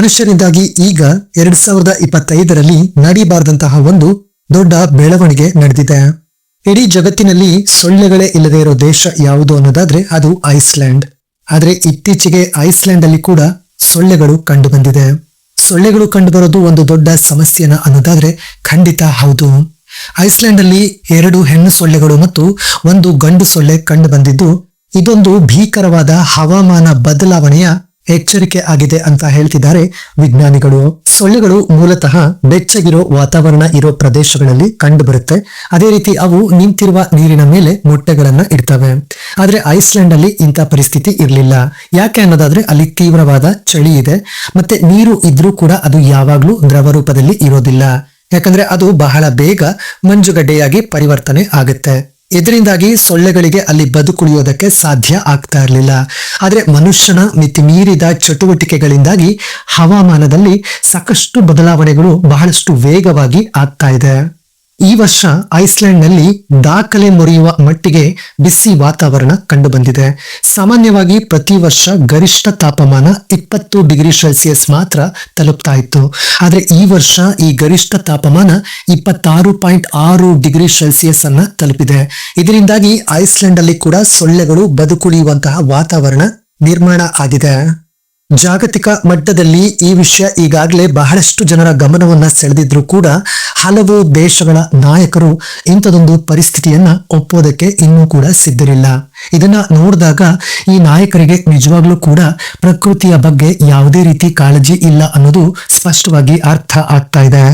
ಮನುಷ್ಯರಿಂದಾಗಿ ಈಗ 2025ರಲ್ಲಿ ನಡೀಬಾರದಂತಹ ಒಂದು ದೊಡ್ಡ ಬೆಳವಣಿಗೆ ನಡೆದಿದೆ. ಇಡೀ ಜಗತ್ತಿನಲ್ಲಿ ಸೊಳ್ಳೆಗಳೇ ಇಲ್ಲದೆ ಇರೋ ದೇಶ ಯಾವುದು ಅನ್ನೋದಾದ್ರೆ ಅದು ಐಸ್ಲ್ಯಾಂಡ್. ಆದ್ರೆ ಇತ್ತೀಚೆಗೆ ಐಸ್ಲ್ಯಾಂಡ್ ಅಲ್ಲಿ ಕೂಡ ಸೊಳ್ಳೆಗಳು ಕಂಡು ಬಂದಿದೆ. ಸೊಳ್ಳೆಗಳು ಕಂಡು ಬರೋದು ಒಂದು ದೊಡ್ಡ ಸಮಸ್ಯೆನ ಅನ್ನೋದಾದ್ರೆ ಖಂಡಿತ ಹೌದು. ಐಸ್ಲ್ಯಾಂಡ್ ಅಲ್ಲಿ 2 ಹೆಣ್ಣು ಸೊಳ್ಳೆಗಳು ಮತ್ತು 1 ಗಂಡು ಸೊಳ್ಳೆ ಕಂಡು ಬಂದಿದ್ದು ಇದೊಂದು ಭೀಕರವಾದ ಹವಾಮಾನ ಬದಲಾವಣೆಯ ಎಚ್ಚರಿಕೆ ಆಗಿದೆ ಅಂತ ಹೇಳ್ತಿದ್ದಾರೆ ವಿಜ್ಞಾನಿಗಳು. ಸೊಳ್ಳೆಗಳು ಮೂಲತಃ ಬೆಚ್ಚಗಿರೋ ವಾತಾವರಣ ಇರೋ ಪ್ರದೇಶಗಳಲ್ಲಿ ಕಂಡು ಬರುತ್ತೆ. ಅದೇ ರೀತಿ ಅವು ನಿಂತಿರುವ ನೀರಿನ ಮೇಲೆ ಮೊಟ್ಟೆಗಳನ್ನ ಇಡ್ತವೆ. ಆದ್ರೆ ಐಸ್ಲ್ಯಾಂಡ್ ಅಲ್ಲಿ ಇಂಥ ಪರಿಸ್ಥಿತಿ ಇರಲಿಲ್ಲ. ಯಾಕೆ ಅನ್ನೋದಾದ್ರೆ ಅಲ್ಲಿ ತೀವ್ರವಾದ ಚಳಿ ಇದೆ, ಮತ್ತೆ ನೀರು ಇದ್ರೂ ಕೂಡ ಅದು ಯಾವಾಗ್ಲೂ ದ್ರವ ರೂಪದಲ್ಲಿ ಇರೋದಿಲ್ಲ. ಯಾಕಂದ್ರೆ ಅದು ಬಹಳ ಬೇಗ ಮಂಜುಗಡ್ಡೆಯಾಗಿ ಪರಿವರ್ತನೆ ಆಗುತ್ತೆ. ಇದರಿಂದಾಗಿ ಸೊಳ್ಳೆಗಳಿಗೆ ಅಲ್ಲಿ ಬದುಕುಳಿಯೋದಕ್ಕೆ ಸಾಧ್ಯ ಆಗ್ತಾ ಇರಲಿಲ್ಲ. ಆದ್ರೆ ಮನುಷ್ಯನ ಮಿತಿ ಮೀರಿದ ಚಟುವಟಿಕೆಗಳಿಂದಾಗಿ ಹವಾಮಾನದಲ್ಲಿ ಸಾಕಷ್ಟು ಬದಲಾವಣೆಗಳು ಬಹಳಷ್ಟು ವೇಗವಾಗಿ ಆಗ್ತಾ ಇದೆ. ಈ ವರ್ಷ ಐಸ್ಲ್ಯಾಂಡ್ ನಲ್ಲಿ ದಾಖಲೆ ಮುರಿಯುವ ಮಟ್ಟಿಗೆ ಬಿಸಿ ವಾತಾವರಣ ಕಂಡು ಬಂದಿದೆ. ಸಾಮಾನ್ಯವಾಗಿ ಪ್ರತಿ ವರ್ಷ ಗರಿಷ್ಠ ತಾಪಮಾನ 20 ಡಿಗ್ರಿ ಸೆಲ್ಸಿಯಸ್ ಮಾತ್ರ ತಲುಪ್ತಾ ಇತ್ತು. ಆದ್ರೆ ಈ ವರ್ಷ ಈ ಗರಿಷ್ಠ ತಾಪಮಾನ 26.6 ಡಿಗ್ರಿ ಸೆಲ್ಸಿಯಸ್ ಅನ್ನ ತಲುಪಿದೆ. ಇದರಿಂದಾಗಿ ಐಸ್ಲ್ಯಾಂಡ್ ಅಲ್ಲಿ ಕೂಡ ಸೊಳ್ಳೆಗಳು ಬದುಕುಳಿಯುವಂತಹ ವಾತಾವರಣ ನಿರ್ಮಾಣ ಆಗಿದೆ. ಜಾಗತಿಕ ಮಟ್ಟದಲ್ಲಿ ಈ ವಿಷಯ ಈಗಾಗಲೇ ಬಹಳಷ್ಟು ಜನರ ಗಮನವನ್ನ ಸೆಳೆದಿದ್ರು ಕೂಡ ಹಲವು ದೇಶಗಳ ನಾಯಕರು ಇಂಥದೊಂದು ಪರಿಸ್ಥಿತಿಯನ್ನ ಒಪ್ಪೋದಕ್ಕೆ ಇನ್ನೂ ಕೂಡ ಸಿದ್ಧರಿಲ್ಲ. ಇದನ್ನ ನೋಡಿದಾಗ ಈ ನಾಯಕರಿಗೆ ನಿಜವಾಗ್ಲೂ ಕೂಡ ಪ್ರಕೃತಿಯ ಬಗ್ಗೆ ಯಾವುದೇ ರೀತಿ ಕಾಳಜಿ ಇಲ್ಲ ಅನ್ನೋದು ಸ್ಪಷ್ಟವಾಗಿ ಅರ್ಥ ಆಗ್ತಾ ಇದೆ.